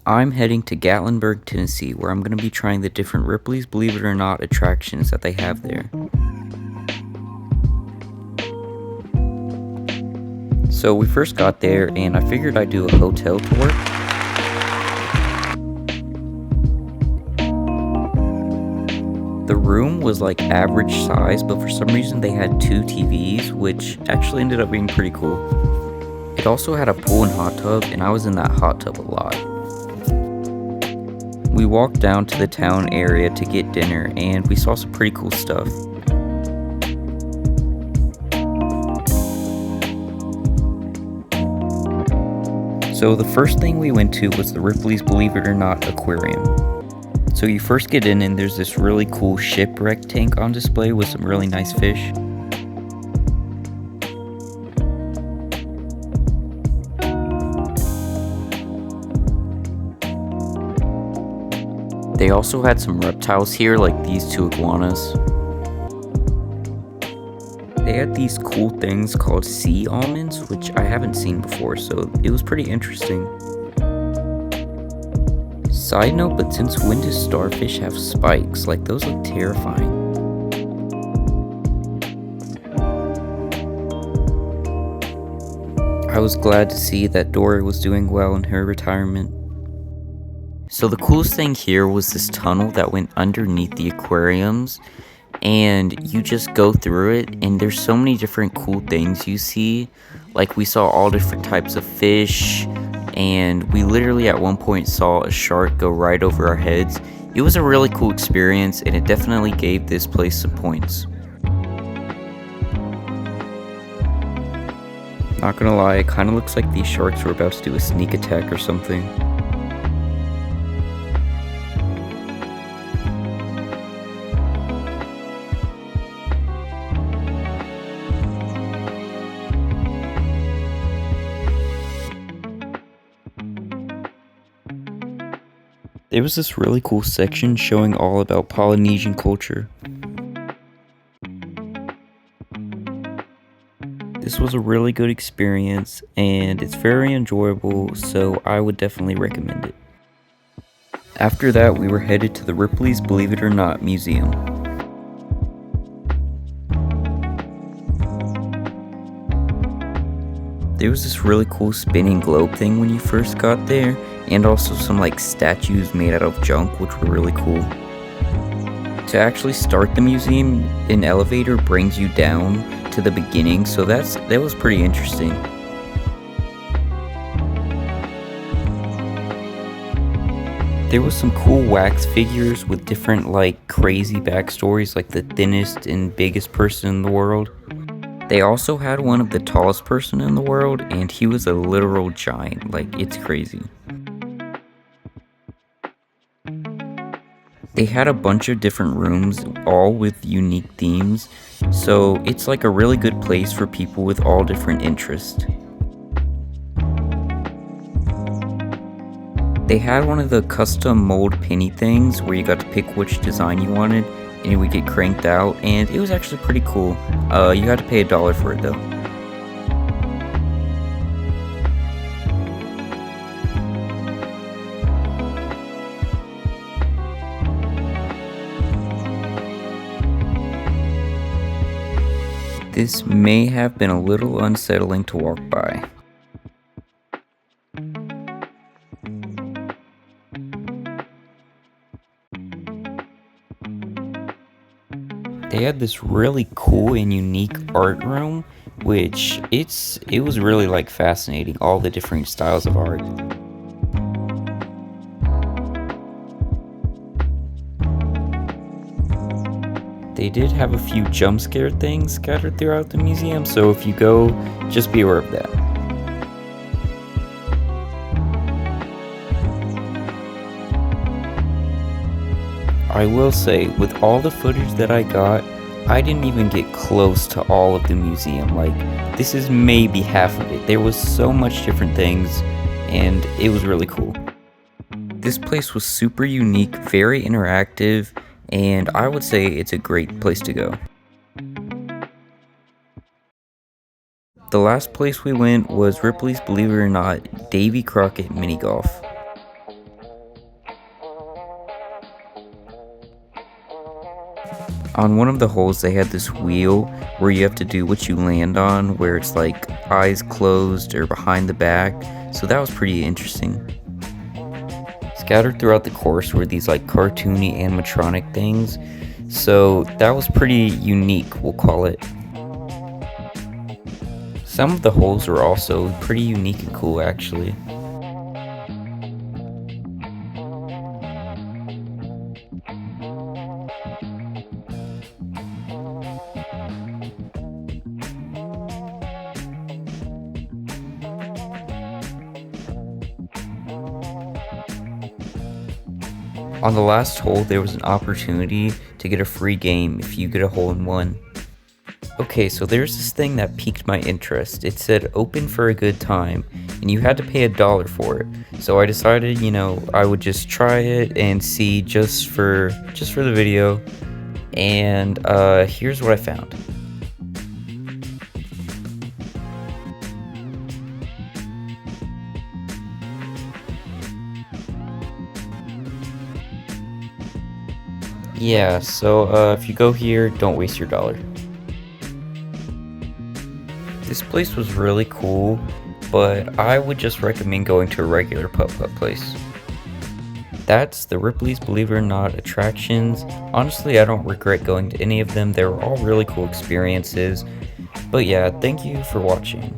I'm heading to Gatlinburg, Tennessee, where I'm going to be trying the different Ripley's Believe It or Not attractions that they have there. So we first got there, and I figured I'd do a hotel tour. The room was like average size, but for some reason they had 2 TVs, which actually ended up being pretty cool. It also had a pool and hot tub, and I was in that hot tub a lot. We walked down to the town area to get dinner, and we saw some pretty cool stuff. So the first thing we went to was the Ripley's Believe It or Not Aquarium. So you first get in and there's this really cool shipwreck tank on display with some really nice fish. They also had some reptiles here, like these 2 iguanas. They had these cool things called sea almonds, which I haven't seen before, so it was pretty interesting. Side note, but since when do starfish have spikes? Like, those look terrifying. I was glad to see that Dory was doing well in her retirement. So the coolest thing here was this tunnel that went underneath the aquariums, and you just go through it, and there's so many different cool things you see. Like, we saw all different types of fish, and we literally at one point saw a shark go right over our heads. It was a really cool experience, and it definitely gave this place some points. Not gonna lie, it kinda looks like these sharks were about to do a sneak attack or something. There was this really cool section showing all about Polynesian culture. This was a really good experience, and it's very enjoyable, so I would definitely recommend it. After that, we were headed to the Ripley's Believe It or Not Museum. There was this really cool spinning globe thing when you first got there, and also some like statues made out of junk, which were really cool. To actually start the museum, an elevator brings you down to the beginning, so that was pretty interesting. There was some cool wax figures with different like crazy backstories, like the thinnest and biggest person in the world. They also had one of the tallest person in the world, and he was a literal giant. Like, it's crazy. They had a bunch of different rooms, all with unique themes, so it's like a really good place for people with all different interests. They had one of the custom mold penny things where you got to pick which design you wanted, and it would get cranked out, and it was actually pretty cool. You had to pay $1 for it though. This may have been a little unsettling to walk by. They had this really cool and unique art room, which it was really like fascinating, all the different styles of art. They did have a few jump scare things scattered throughout the museum, so if you go, just be aware of that. I will say, with all the footage that I got, I didn't even get close to all of the museum. Like, this is maybe half of it. There was so much different things, and it was really cool. This place was super unique, very interactive, and I would say it's a great place to go. The last place we went was Ripley's Believe It or Not Davey Crockett Mini Golf. On one of the holes, they had this wheel where you have to do what you land on, where it's like eyes closed or behind the back, so that was pretty interesting. Scattered throughout the course were these like cartoony animatronic things, so that was pretty unique, we'll call it. Some of the holes were also pretty unique and cool actually. On the last hole, there was an opportunity to get a free game if you get a hole in one. Okay, so there's this thing that piqued my interest. It said open for a good time, and you had to pay $1 for it. So I decided, I would just try it and see just for the video. And here's what I found. Yeah, so if you go here, don't waste your $1. This place was really cool, but I would just recommend going to a regular putt-putt place. That's the Ripley's Believe It or Not attractions. Honestly, I don't regret going to any of them. They were all really cool experiences. But yeah, thank you for watching.